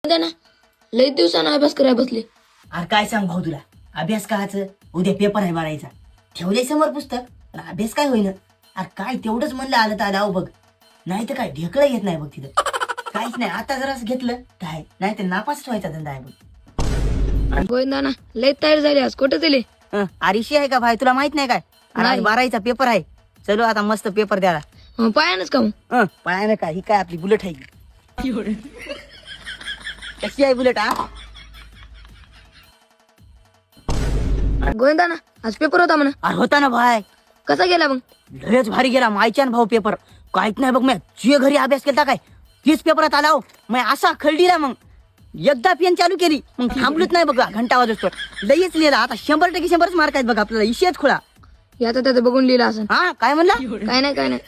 द्या ना, लई दिवसानं अभ्यास करायला बसले. अरे काय सांग भाऊ तुला, अभ्यास कायचं, उद्या पेपर आहे बारायचा. ठेवलंय समोर पुस्तक, पण अभ्यास काय होईना. अरे काय तेवढंच म्हणलं आलं तर आलं बघ, नाही तर काय ढेकळं येत नाही बघ तिथं. काहीच नाही, आता जरा घेतलं काय नाही तर नापास व्हायचा धंदा आहे बघ. गोविंदा ना, लई तयार झाली आज. कुठे दिली? आरिशी आहे का भाई, तुला माहित नाही काय? अरे आज बारावीचा पेपर आहे. चलो आता मस्त पेपर द्यायला. पायानच का मग? पायानं काय, ही काय आपली बुलेट आहे. कशी आहे बुलेट? गोविंदा ना, आज पेपर होता म्हणा. अरे होता ना भाई, कसा गेला मग? लयच भारी गेला मायच्यान भाऊ पेपर. काहीच नाही बघ, मी जे घरी अभ्यास केला काय तीच पेपरात आला हो. मग असा खळडीला मग एकदा पेन चालू केली मग थांबलोच नाही बघा, घंटा वाजतो लईच लिहिला. आता 100% 100च मार्क आहेत बघा आपल्याला. इशेच खुळा. आता त्याचं बघून लिहिला असं. हा काय म्हणला? काय नाही.